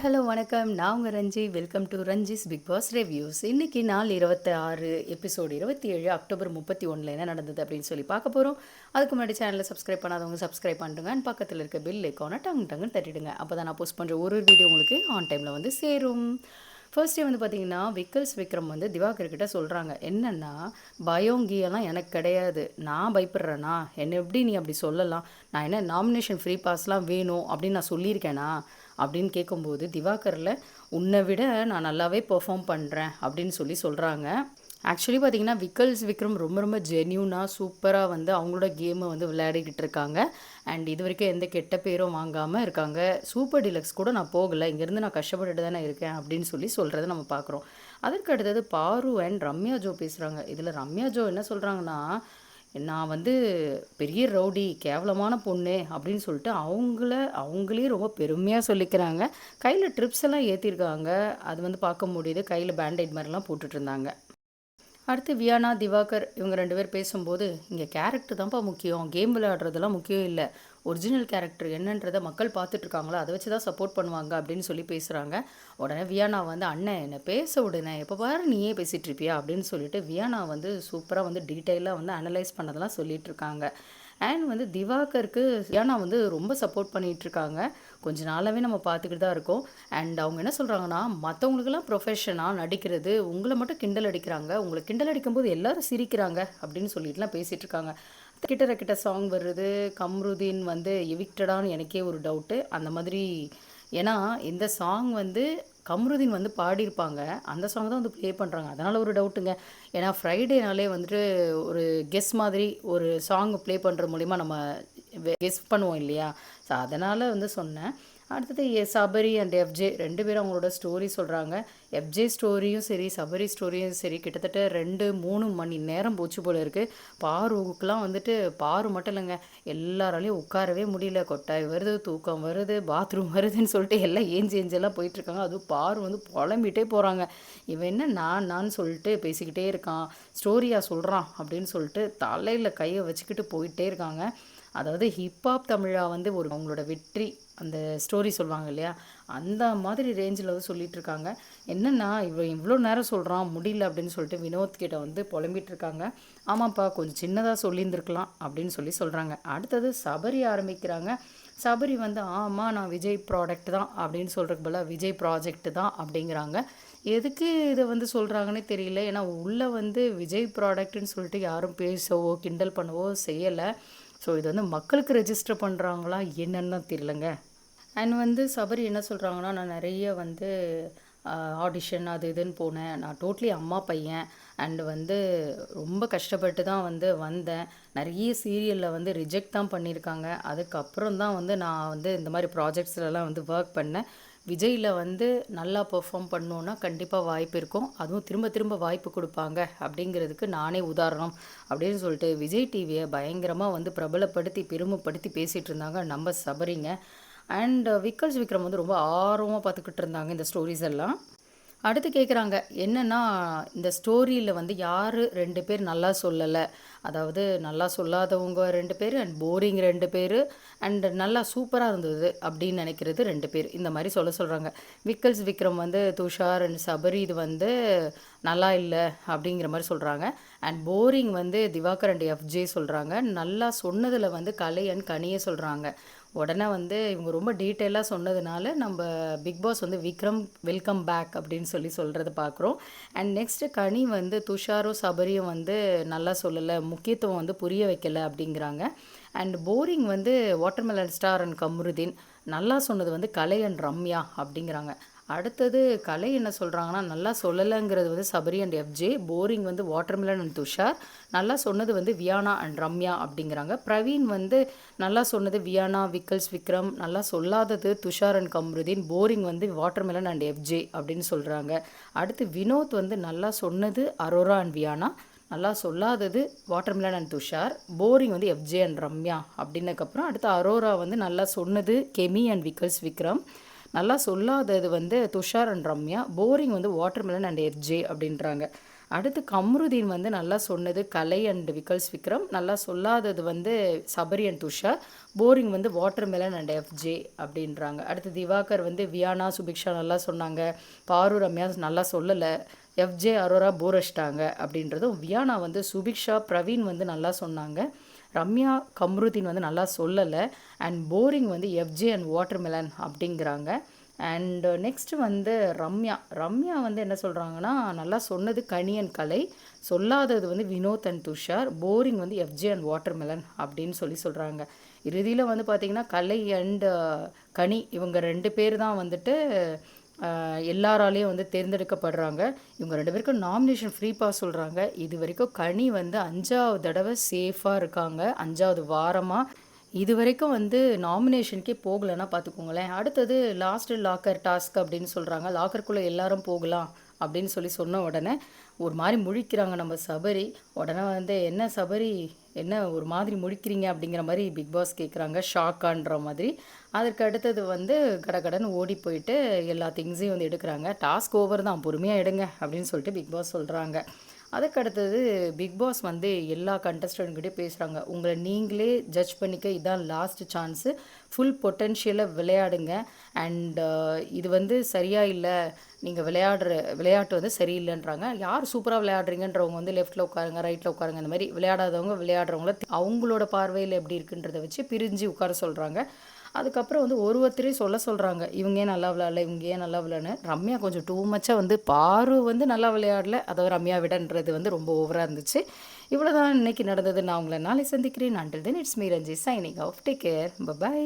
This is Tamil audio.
ஹலோ வணக்கம். நான் உங்கள் Ranji. Welcome to Ranji's Bigg Boss reviews. இன்றைக்கி நாள் 26 எபிசோடு 27 அக்டோபர் 31 என்ன நடந்தது அப்படின்னு சொல்லி பார்க்க போகிறோம். அதுக்கு முன்னாடி சேனலை சப்ஸ்கிரைப் பண்ணாதவங்க சப்ஸ்கிரைப் பண்ணுங்க. அண்ட் பக்கத்தில் இருக்க பெல் ஐக்கானை டங்குன்னு தட்டிடுங்க. அப்போ தான் நான் போஸ்ட் பண்ணுற ஒரு வீடியோ உங்களுக்கு ஆன் டைமில் வந்து சேரும். ஃபர்ஸ்டே வந்து பார்த்தீங்கன்னா விக்ரம் வந்து திவாகர்கிட்ட சொல்கிறாங்க, என்னென்னா பயங்கீயெல்லாம் எனக்கு கிடையாது, நான் பயப்படுறேன்னா என்னை எப்படி நீ அப்படி சொல்லலாம், நான் என்ன நாமினேஷன் ஃப்ரீ பாஸ்லாம் வேணும் அப்படின்னு நான் சொல்லியிருக்கேனா அப்படின்னு கேட்கும்போது திவாகரில் உன்னை விட நான் நல்லாவே பெர்ஃபார்ம் பண்ணுறேன் அப்படின்னு சொல்கிறாங்க. ஆக்சுவலி பார்த்திங்கன்னா விக்ரம் ரொம்ப ரொம்ப ஜென்யூனாக சூப்பராக வந்து அவங்களோட கேமை வந்து விளையாடிக்கிட்டு இருக்காங்க. அண்ட் இது வரைக்கும் எந்த கெட்ட பேரும் வாங்காமல் இருக்காங்க. சூப்பர் டீலக்ஸ் கூட நான் போகலை, இங்கேருந்து நான் கஷ்டப்பட்டுட்டு தானே இருக்கேன் அப்படின்னு சொல்கிறத நம்ம பார்க்குறோம். அதற்கு அடுத்தது பாரு அண்ட் ரம்யா ஜோ பேசுகிறாங்க. இதில் ரம்யா ஜோ என்ன சொல்கிறாங்கன்னா, நான் வந்து பெரிய ரவுடி கேவலமான பொண்ணு அப்படின்னு சொல்லிட்டு அவங்களே ரொம்ப பெருமையாக சொல்லிக்கிறாங்க. கையில் ட்ரிப்ஸ் எல்லாம் ஏற்றிருக்காங்க, அது வந்து பார்க்க முடியுது. கையில் பேண்டேட் மாதிரிலாம் போட்டுட்டு இருந்தாங்க. அடுத்து வியானா திவாகர் இவங்க 2 பேர் பேசும்போது, இங்கே கேரக்டர் தான்ப்பா முக்கியம், கேம் விளையாடுறதெல்லாம் முக்கியம் இல்லை, ஒரிஜினல் கேரக்டர் என்னன்றதை மக்கள் பார்த்துட்ருக்காங்களோ அதை வச்சு தான் சப்போர்ட் பண்ணுவாங்க அப்படின்னு சொல்லி பேசுகிறாங்க. உடனே வியானா வந்து, அண்ணன் என்னை பேச விடுனே, எப்போ பாரு நீயே பேசிகிட்டு இருப்பியா அப்படின்னு சொல்லிட்டு வியானா வந்து சூப்பராக வந்து டீட்டெயிலாக வந்து அனலைஸ் பண்ணதெல்லாம் சொல்லிகிட்டு இருக்காங்க. அண்ட் வந்து திவாகருக்கு வியானா வந்து ரொம்ப சப்போர்ட் பண்ணிகிட்ருக்காங்க. கொஞ்ச நாளாகவே நம்ம பார்த்துக்கிட்டு தான் இருக்கோம். அண்ட் அவங்க என்ன சொல்கிறாங்கன்னா, மற்றவங்களுக்கெல்லாம் ப்ரொஃபஷனாக நடிக்கிறது, உங்களை மட்டும் கிண்டல் அடிக்கிறாங்க, உங்களை கிண்டல் அடிக்கும்போது எல்லோரும் சிரிக்கிறாங்க அப்படின்னு சொல்லிட்டுலாம் பேசிகிட்டு இருக்காங்க. கிட்ட சாங் வருது, கம்ருதீன் வந்து எவிக்டடான்னு எனக்கே ஒரு டவுட்டு. அந்த மாதிரி ஏன்னா இந்த சாங் வந்து கம்ருதீன் வந்து பாடியிருப்பாங்க, அந்த சாங் தான் வந்து ப்ளே பண்ணுறாங்க, அதனால் ஒரு டவுட்டுங்க. ஏன்னா ஃப்ரைடேனாலே வந்துட்டு ஒரு கெஸ் மாதிரி ஒரு சாங் ப்ளே பண்ணுறது மூலிமா நம்ம கெஸ் பண்ணுவோம் இல்லையா, ஸோ அதனால் வந்து சொன்னேன். அடுத்தது சபரி அண்ட் எஃப்ஜே 2 பேரும் அவங்களோட ஸ்டோரி சொல்கிறாங்க. எஃப்ஜே ஸ்டோரியும் சரி சபரி ஸ்டோரியும் சரி கிட்டத்தட்ட 2-3 மணி நேரம் போச்சு போல இருக்குது. பாருவுக்குலாம் வந்துட்டு பாரு மட்டும் இல்லைங்க, எல்லாராலையும் உட்காரவே முடியல, கொட்டாய் வருது, தூக்கம் வருது, பாத்ரூம் வருதுன்னு சொல்லிட்டு எல்லாம் ஏஞ்செல்லாம் போயிட்டுருக்காங்க. அதுவும் பாரு வந்து புலம்பிகிட்டே போகிறாங்க. இவன் என்ன நான் சொல்லிட்டு பேசிக்கிட்டே இருக்கான், ஸ்டோரியாக சொல்கிறான் அப்படின்னு சொல்லிட்டு தலையில் கையை வச்சுக்கிட்டு போயிட்டே இருக்காங்க. அதாவது ஹிப்ஹாப் தமிழா வந்து அவங்களோட வெற்றி அந்த ஸ்டோரி சொல்லுவாங்க இல்லையா, அந்த மாதிரி ரேஞ்சில் வந்து சொல்லிகிட்ருக்காங்க. என்னென்னா இவ்வளோ நேரம் சொல்கிறான் முடியல அப்படின்னு சொல்லிட்டு வினோத் கிட்ட வந்து புலம்பிகிட்டு இருக்காங்க. ஆமாப்பா கொஞ்சம் சின்னதாக சொல்லியிருந்துருக்கலாம் அப்படின்னு சொல்கிறாங்க. அடுத்தது சபரி ஆரம்பிக்கிறாங்க. சபரி வந்து ஆமாம் நான் விஜய் ப்ராடக்ட் தான் அப்படின்னு சொல்கிறதுக்கு பதிலாக விஜய் ப்ராஜெக்ட் தான் அப்படிங்கிறாங்க. எதுக்கு இதை வந்து சொல்கிறாங்கன்னே தெரியல. ஏன்னா உள்ளே வந்து விஜய் ப்ராடக்ட்னு சொல்லிட்டு யாரும் பேசவோ கிண்டல் பண்ணவோ செய்யலை. ஸோ இது வந்து மக்களுக்கு ரெஜிஸ்டர் பண்ணுறாங்களா என்னன்னு தான் தெரியலங்க. அண்ட் வந்து சபரி என்ன சொல்கிறாங்கன்னா, நான் நிறைய வந்து ஆடிஷன் அது இதுன்னு போனேன், நான் டோட்லி அம்மா பையன், அண்டு வந்து ரொம்ப கஷ்டப்பட்டு தான் வந்து வந்தேன், நிறைய சீரியலில் வந்து ரிஜெக்ட் தான் பண்ணியிருக்காங்க, அதுக்கப்புறம் தான் வந்து நான் வந்து இந்த மாதிரி ப்ராஜெக்ட்ஸ்லலாம் வந்து ஒர்க் பண்ணேன். விஜயில் வந்து நல்லா பெர்ஃபார்ம் பண்ணோன்னா கண்டிப்பாக வாய்ப்பு இருக்கும், அதுவும் திரும்ப திரும்ப வாய்ப்பு கொடுப்பாங்க அப்படிங்கிறதுக்கு நானே உதாரணம் அப்படின்னு சொல்லிட்டு விஜய் டிவியை பயங்கரமாக வந்து பிரபலப்படுத்தி பெருமைப்படுத்தி பேசிகிட்டு இருந்தாங்க நம்ம சபரிங்க. அண்ட் விக்ரம் வந்து ரொம்ப ஆர்வமாக பார்த்துக்கிட்டு இருந்தாங்க இந்த ஸ்டோரிஸ் எல்லாம். அடுத்து கேட்குறாங்க, என்னென்னா இந்த ஸ்டோரியில் வந்து யார் 2 பேர் நல்லா சொல்லலை, அதாவது நல்லா சொல்லாதவங்க 2 பேர் அண்ட் போரிங் 2 பேர் அண்ட் நல்லா சூப்பராக இருந்தது அப்படின்னு நினைக்கிறது 2 பேர், இந்த மாதிரி சொல்கிறாங்க. விக்ரம் வந்து துஷார் அண்ட் சபரி இது வந்து நல்லா இல்லை அப்படிங்கிற மாதிரி சொல்கிறாங்க. அண்ட் போரிங் வந்து திவாகர் அண்ட் எஃப்ஜே சொல்கிறாங்க. நல்லா சொன்னதில் வந்து கலை அண்ட் கனியை சொல்கிறாங்க. உடனே வந்து இவங்க ரொம்ப டீட்டெயிலாக சொன்னதுனால நம்ம பிக் பாஸ் வந்து விக்ரம் வெல்கம் பேக் அப்படின்னு சொல்கிறத பார்க்குறோம். அண்ட் நெக்ஸ்ட்டு கனி வந்து துஷாரும் சபரியும் வந்து நல்லா சொல்லலை, முக்கியத்துவம் வந்து புரிய வைக்கலை அப்படிங்கிறாங்க. அண்ட் போரிங் வந்து வாட்டர்மெலன் ஸ்டார் அண்ட் கம்ருதீன், நல்லா சொன்னது வந்து கலை அண்ட் ரம்யா அப்படிங்கிறாங்க. அடுத்தது கலை என்ன சொல்கிறாங்கன்னா, நல்லா சொல்லலைங்கிறது வந்து சபரி அண்ட் எஃப்ஜே, போரிங் வந்து வாட்டர்மெலன் அண்ட் துஷார், நல்லா சொன்னது வந்து வியானா அண்ட் ரம்யா அப்படிங்கிறாங்க. பிரவீன் வந்து நல்லா சொன்னது வியானா விக்ரம், நல்லா சொல்லாதது துஷார் அண்ட் கம்ருதீன், போரிங் வந்து வாட்டர்மெலன் அண்ட் எஃப்ஜே அப்படின்னு சொல்கிறாங்க. அடுத்து வினோத் வந்து நல்லா சொன்னது அரோரா அண்ட் வியானா, நல்லா சொல்லாதது வாட்டர்மெலன் அண்ட் துஷார், போரிங் வந்து எஃப்ஜே அண்ட் ரம்யா அப்படின்னதுக்கப்புறம் அடுத்து அரோரா வந்து நல்லா சொன்னது கெமி அண்ட் விக்ரம், நல்லா சொல்லாதது வந்து துஷார் அண்ட் ரம்யா, போரிங் வந்து வாட்டர்மெலன் அண்ட் எஃப்ஜே அப்படின்றாங்க. அடுத்து கம்ருதீன் வந்து நல்லா சொன்னது கலை அண்ட் விகல்ஸ் விக்ரம், நல்லா சொல்லாதது வந்து சபரி அண்ட் துஷார், போரிங் வந்து வாட்டர்மெலன் அண்ட் எஃப்ஜே அப்படின்றாங்க. அடுத்து திவாகர் வந்து வியானா சுபிக்ஷா நல்லா சொன்னாங்க, பாரு ரம்யா நல்லா சொல்லலை, எஃப்ஜே அரோரா போர் அடிச்சிட்டாங்க அப்படின்றதும், வியானா வந்து சுபிக்ஷா பிரவீன் வந்து நல்லா சொன்னாங்க, ரம்யா கம்ருதீன் வந்து நல்லா சொல்லலை, அண்ட் போரிங் வந்து எஃப்ஜே அண்ட் வாட்டர்மெலன் அப்படிங்கிறாங்க. அண்ட் நெக்ஸ்ட் வந்து ரம்யா வந்து என்ன சொல்கிறாங்கன்னா, நல்லா சொன்னது கனி அண்ட் கலை, சொல்லாதது வந்து வினோத் அண்ட் துஷார், போரிங் வந்து எஃப்ஜே அண்ட் வாட்டர்மெலன் அப்படின்னு சொல்கிறாங்க. இறுதியில் வந்து பார்த்திங்கன்னா கலை அண்ட் கனி இவங்க 2 பேர் தான் வந்துட்டு எல்லாராலேயும் வந்து தேர்ந்தெடுக்கப்படுறாங்க. இவங்க 2 பேருக்கும் நாமினேஷன் ஃப்ரீ பாஸ் சொல்கிறாங்க. இது வரைக்கும் கனி வந்து 5வது தடவை சேஃபாக இருக்காங்க, 5வது வாரமாக. இது வரைக்கும் வந்து நாமினேஷனுக்கே போகலைன்னா பார்த்துக்கோங்களேன். அடுத்தது லாஸ்ட் லாக்கர் டாஸ்க் அப்படின்னு சொல்கிறாங்க. லாக்கருக்குள்ளே எல்லாரும் போகலாம் அப்படின்னு சொன்ன உடனே ஒரு மாதிரி முழிக்கிறாங்க நம்ம சபரி. உடனே வந்து என்ன சபரி, என்ன ஒரு மாதிரி முழிக்கிறீங்க அப்படிங்கிற மாதிரி பிக் பாஸ் கேட்குறாங்க, ஷாக்கான்ற மாதிரி. அதற்கு அடுத்தது வந்து கடகடன்னு ஓடி போயிட்டு எல்லா திங்ஸையும் வந்து எடுக்கிறாங்க. டாஸ்க் ஓவர் தான், பொறுமையாக எடுங்க அப்படின்னு சொல்லிட்டு பிக் பாஸ் சொல்கிறாங்க. அதுக்கு அடுத்தது பிக் பாஸ் வந்து எல்லா கண்டஸ்டன்ட்கிட்டே பேசுகிறாங்க, உங்களை நீங்களே ஜட்ஜ் பண்ணிக்க, இதான் லாஸ்ட் சான்ஸு, ஃபுல் பொட்டென்ஷியலை விளையாடுங்க. அண்ட் இது வந்து சரியாக இல்லை, நீங்கள் விளையாட்டு வந்து சரியில்லைன்றாங்க. யார் சூப்பராக விளையாடுறீங்கன்றவங்க வந்து லெஃப்ட்டில் உட்காருங்க, ரைட்டில் உட்காருங்க, இந்த மாதிரி விளையாடாதவங்க விளையாடுறவங்கள அவங்களோட பார்வையில் எப்படி இருக்குன்றதை வச்சு பிரிஞ்சு உட்கார சொல்கிறாங்க. அதுக்கப்புறம் வந்து ஒருத்தரே சொல்கிறாங்க, இவங்க ஏன் நல்லா விளையாடல, இவங்க ஏன் நல்லா விளையாடல. ரம்யா கொஞ்சம் டூ மச்சாக வந்து பாரு வந்து நல்லா விளையாடல, அதாவது ரம்யா விடன்றது வந்து ரொம்ப ஓவராக இருந்துச்சு. இவ்வளோதான் இன்னைக்கு நடந்தது. நான் உங்களை நாளை சந்திக்கிறேன். Until then it's me Ranji signing off. Take care, by.